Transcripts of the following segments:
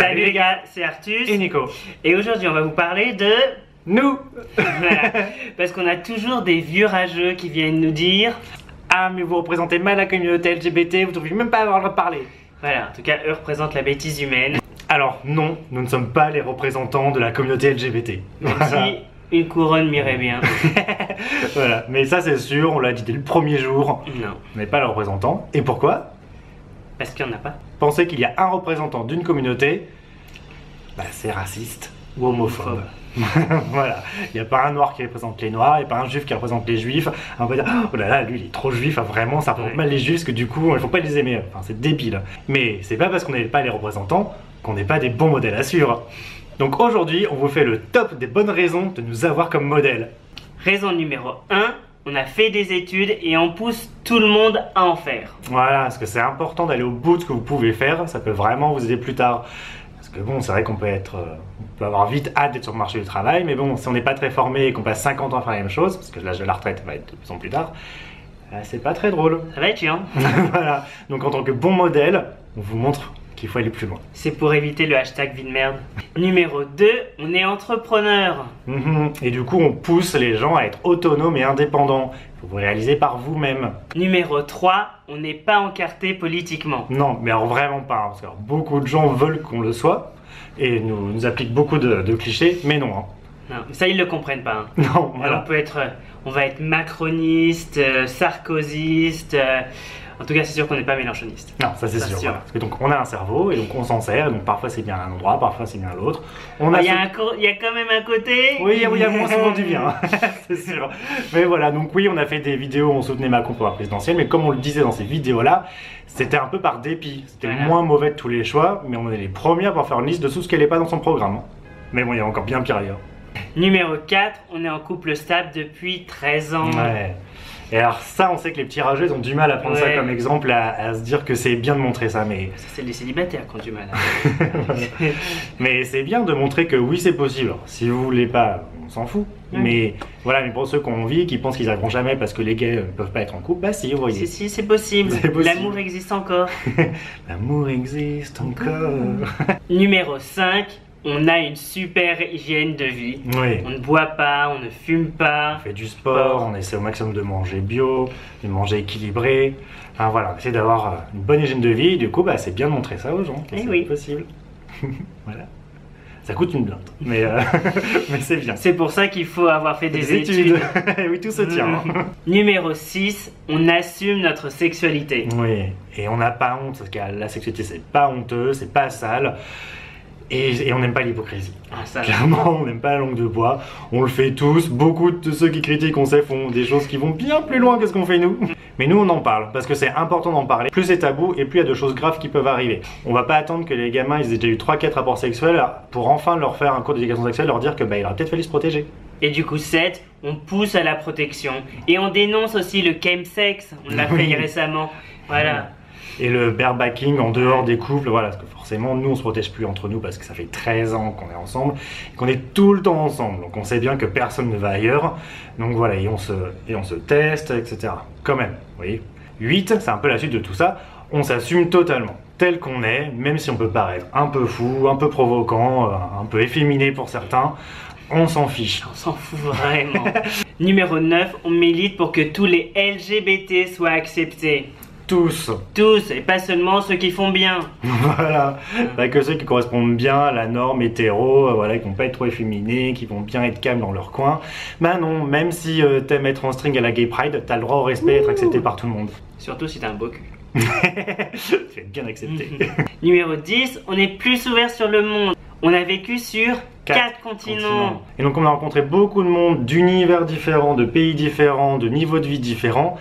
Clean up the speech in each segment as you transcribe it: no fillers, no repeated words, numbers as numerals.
Salut les gars, c'est Artus et Nico. Et aujourd'hui on va vous parler de... nous. Voilà, parce qu'on a toujours des vieux rageux qui viennent nous dire: ah mais vous représentez mal la communauté LGBT, vous ne devriez même pas avoir le droit de parler. Voilà, en tout cas eux représentent la bêtise humaine. Alors non, nous ne sommes pas les représentants de la communauté LGBT. Même si une couronne m'irait bien. Voilà, mais ça c'est sûr, on l'a dit dès le premier jour. Non. On n'est pas le représentant. Et pourquoi? Parce qu'il n'y en a pas. Pensez qu'il y a un représentant d'une communauté, bah c'est raciste ou homophobe. Voilà, il n'y a pas un noir qui représente les noirs, il n'y a pas un juif qui représente les juifs. On va dire oh là là, lui il est trop juif, vraiment ça représente mal les juifs parce que du coup il ne faut pas les aimer. Enfin c'est débile. Mais c'est pas parce qu'on n'est pas les représentants qu'on n'est pas des bons modèles à suivre. Donc aujourd'hui on vous fait le top des bonnes raisons de nous avoir comme modèle. Raison numéro 1, on a fait des études et on pousse tout le monde à en faire. Voilà, parce que c'est important d'aller au bout de ce que vous pouvez faire, ça peut vraiment vous aider plus tard. Parce que bon, c'est vrai qu'on peut avoir vite hâte d'être sur le marché du travail, mais bon, si on n'est pas très formé et qu'on passe 50 ans à faire la même chose, parce que l'âge de la retraite va être de plus en plus tard, c'est pas très drôle. Ça va être chiant. Voilà, donc en tant que bon modèle, on vous montre qu'il faut aller plus loin. C'est pour éviter le hashtag vie de merde. Numéro 2, on est entrepreneur. Et du coup, on pousse les gens à être autonomes et indépendants. Il faut vous réaliser par vous-même. Numéro 3, on n'est pas encarté politiquement. Non, mais alors vraiment pas, parce que beaucoup de gens veulent qu'on le soit, et nous appliquent beaucoup de clichés, mais non. Non, ça ils le comprennent pas. Non, voilà. Alors, on va être macroniste, sarkozyste. En tout cas, c'est sûr qu'on n'est pas mélenchoniste. Non, ça c'est sûr. Voilà. Parce que donc on a un cerveau et donc on s'en sert. Et donc parfois c'est bien à un endroit, parfois c'est bien à l'autre. Il y a quand même un côté. Oui, il y a moins souvent du bien, c'est sûr. Mais voilà, donc oui, on a fait des vidéos où on soutenait Macron pour la présidentielle, mais comme on le disait dans ces vidéos-là, c'était un peu par dépit. C'était moins mauvais de tous les choix, mais on est les premiers pour faire une liste de tout ce qui n'allait pas dans son programme. Mais bon, il y a encore bien pire ailleurs. Numéro 4, on est en couple stable depuis 13 ans. Ouais. Et alors ça, on sait que les petits rageux ils ont du mal à prendre ça comme exemple, à se dire que c'est bien de montrer ça, mais... Ça c'est les célibataires qui ont du mal. Mais c'est bien de montrer que oui c'est possible. Alors, si vous voulez pas, on s'en fout. Mais voilà, mais pour ceux qui ont envie, qui pensent qu'ils n'arriveront jamais parce que les gays ne peuvent pas être en couple, bah si, vous voyez. Si, c'est possible. L'amour existe encore. L'amour existe encore. Numéro 5. On a une super hygiène de vie. Oui. On ne boit pas, on ne fume pas. On fait du sport, on essaie au maximum de manger bio, de manger équilibré. Enfin voilà, on essaie d'avoir une bonne hygiène de vie. Et du coup, bah, c'est bien de montrer ça aux gens. C'est possible. Voilà. Ça coûte une blinde, mais c'est bien. C'est pour ça qu'il faut avoir fait des études. Oui, tout se tient. Numéro 6, on assume notre sexualité. Oui, et on n'a pas honte, parce que la sexualité, c'est pas honteux, c'est pas sale. Et on n'aime pas l'hypocrisie. Clairement, on n'aime pas la langue de bois. On le fait tous. Beaucoup de ceux qui critiquent, on sait, font des choses qui vont bien plus loin que ce qu'on fait nous. Mais nous, on en parle, parce que c'est important d'en parler. Plus c'est tabou, et plus il y a de choses graves qui peuvent arriver. On va pas attendre que les gamins ils aient déjà eu 3-4 rapports sexuels pour enfin leur faire un cours d'éducation sexuelle, leur dire que bah, il aurait peut-être fallu se protéger. Et du coup 7, on pousse à la protection. Et on dénonce aussi le chemsex. On l'a fait récemment. Voilà. Et le barebacking en dehors des couples, voilà, parce que forcément nous on se protège plus entre nous parce que ça fait 13 ans qu'on est ensemble et qu'on est tout le temps ensemble, donc on sait bien que personne ne va ailleurs, donc voilà, et on se teste, etc. Quand même, vous voyez. 8, c'est un peu la suite de tout ça, on s'assume totalement, tel qu'on est, même si on peut paraître un peu fou, un peu provoquant, un peu efféminé pour certains, on s'en fiche. On s'en fout vraiment. Numéro 9, on milite pour que tous les LGBT soient acceptés. Tous, et pas seulement ceux qui font bien. Voilà, bah, que ceux qui correspondent bien à la norme hétéro, voilà, qui vont pas être trop efféminés, qui vont bien être calmes dans leur coin. Bah non, même si t'aimes être en string à la Gay Pride, t'as le droit au respect, être accepté par tout le monde. Surtout si t'as un beau cul. Tu vas être bien accepté. Numéro 10, on est plus ouvert sur le monde. On a vécu sur 4 continents. Et donc on a rencontré beaucoup de monde, d'univers différents, de pays différents, de niveaux de vie différents.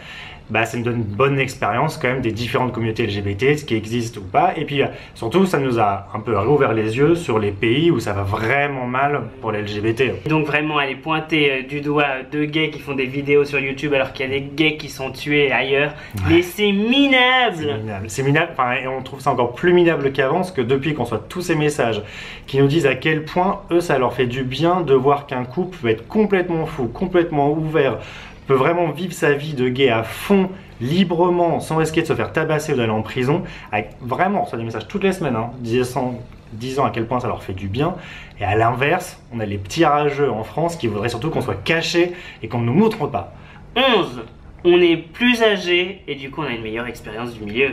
Bah, ça nous donne une bonne expérience quand même des différentes communautés LGBT, ce qui existe ou pas. Et puis surtout, ça nous a un peu réouvert les yeux sur les pays où ça va vraiment mal pour les LGBT. Donc vraiment aller pointer du doigt deux gays qui font des vidéos sur YouTube alors qu'il y a des gays qui sont tués ailleurs. Mais c'est minable. C'est minable, enfin, et on trouve ça encore plus minable qu'avant, parce que depuis qu'on soit tous ces messages qui nous disent à quel point eux ça leur fait du bien de voir qu'un couple peut être complètement fou, complètement ouvert, peut vraiment vivre sa vie de gay à fond, librement, sans risquer de se faire tabasser ou d'aller en prison. Avec, vraiment, on reçoit des messages toutes les semaines, hein, disant disant à quel point ça leur fait du bien. Et à l'inverse, on a les petits rageux en France qui voudraient surtout qu'on soit cachés et qu'on ne nous montre pas. 11. On est plus âgé et du coup on a une meilleure expérience du milieu.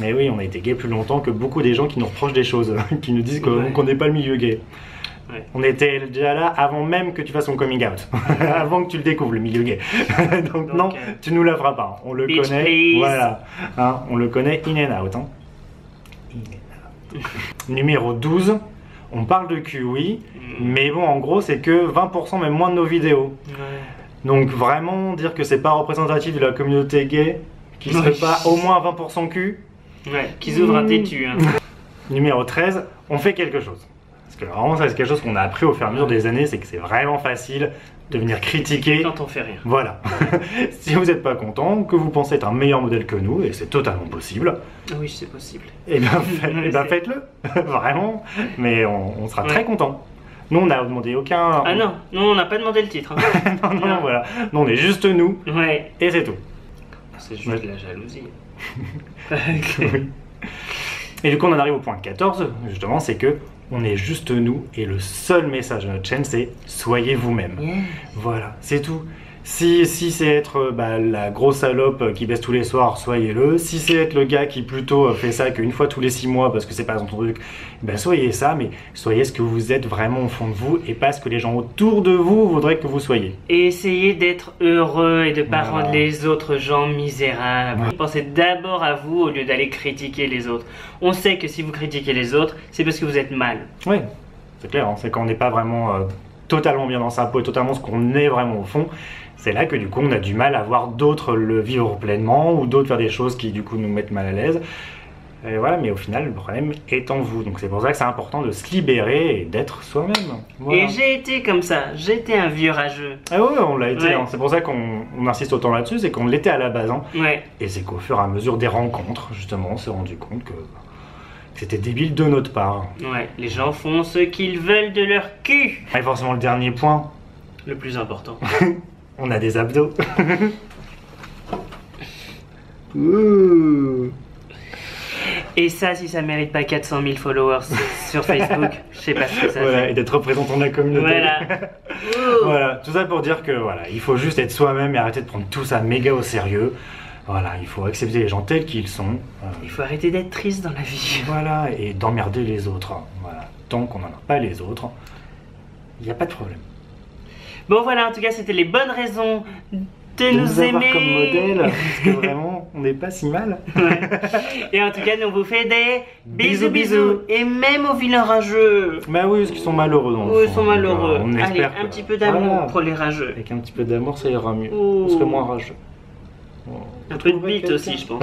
Et oui, on a été gay plus longtemps que beaucoup des gens qui nous reprochent des choses, qui nous disent qu'on n'est pas le milieu gay. Ouais. On était déjà là avant même que tu fasses ton coming out, avant que tu le découvres, le milieu gay. Donc non, tu nous la feras pas, on le connaît, please. Voilà, hein, on le connaît in and out. Hein. In and out. Numéro 12, on parle de cul, oui, mais bon, en gros, c'est que 20%, même moins de nos vidéos. Ouais. Donc vraiment, dire que c'est pas représentatif de la communauté gay, qui serait pas au moins 20% cul. Ouais, qu'ils ouvrent un têtu. Hein. Numéro 13, on fait quelque chose. Parce que vraiment, ça c'est quelque chose qu'on a appris au fur et à mesure des années, c'est que c'est vraiment facile de venir critiquer. Quand on fait rien. Voilà. Si vous n'êtes pas content, que vous pensez être un meilleur modèle que nous, et c'est totalement possible. Oui, c'est possible. Eh bien, faites-le. Vraiment. Mais on sera très content. Nous, on n'a demandé aucun... Ah non, on n'a pas demandé le titre. Hein. non, voilà. Nous, on est juste nous. Ouais. Et c'est tout. C'est juste de la jalousie. Oui. Et du coup, on en arrive au point 14, justement, c'est que on est juste nous, et le seul message de notre chaîne, c'est soyez vous-même. Yeah. Voilà, c'est tout. Si c'est être la grosse salope qui baisse tous les soirs, soyez-le. Si c'est être le gars qui plutôt fait ça qu'une fois tous les 6 mois parce que c'est pas son truc, soyez ça, mais soyez ce que vous êtes vraiment au fond de vous et pas ce que les gens autour de vous voudraient que vous soyez. Et essayez d'être heureux et de pas rendre les autres gens misérables. Ouais. Pensez d'abord à vous au lieu d'aller critiquer les autres. On sait que si vous critiquez les autres, c'est parce que vous êtes mal. Oui, c'est clair, hein, c'est quand on n'est pas vraiment totalement bien dans sa peau et totalement ce qu'on est vraiment au fond. C'est là que du coup on a du mal à voir d'autres le vivre pleinement ou d'autres faire des choses qui du coup nous mettent mal à l'aise. Et voilà, mais au final le problème est en vous. Donc c'est pour ça que c'est important de se libérer et d'être soi-même. Voilà. Et j'ai été comme ça, j'étais un vieux rageux. Ah ouais, on l'a été, hein. C'est pour ça qu'on insiste autant là-dessus, c'est qu'on l'était à la base. Hein. Ouais. Et c'est qu'au fur et à mesure des rencontres, justement, on s'est rendu compte que c'était débile de notre part. Ouais, les gens font ce qu'ils veulent de leur cul. Et forcément le dernier point. Le plus important. On a des abdos. Ouh. Et ça, si ça mérite pas 400 000 followers sur Facebook, je sais pas ce que ça fait. Et d'être représentant de la communauté. Voilà. Voilà, tout ça pour dire que voilà, il faut juste être soi-même et arrêter de prendre tout ça méga au sérieux. Voilà, il faut accepter les gens tels qu'ils sont. Il faut arrêter d'être triste dans la vie. Voilà, et d'emmerder les autres. Voilà, tant qu'on n'en a pas les autres, il n'y a pas de problème. Bon voilà, en tout cas, c'était les bonnes raisons de nous aimer avoir comme modèle, parce que vraiment, on n'est pas si mal. Ouais. Et en tout cas, nous on vous fait des bisous. Et même aux vilains rageux. Bah oui, parce qu'ils sont malheureux. Oui, ils sont malheureux. On Allez, un petit peu d'amour pour les rageux. Avec un petit peu d'amour, ça ira mieux. On serait moins rageux. Un peu de bite aussi, je pense.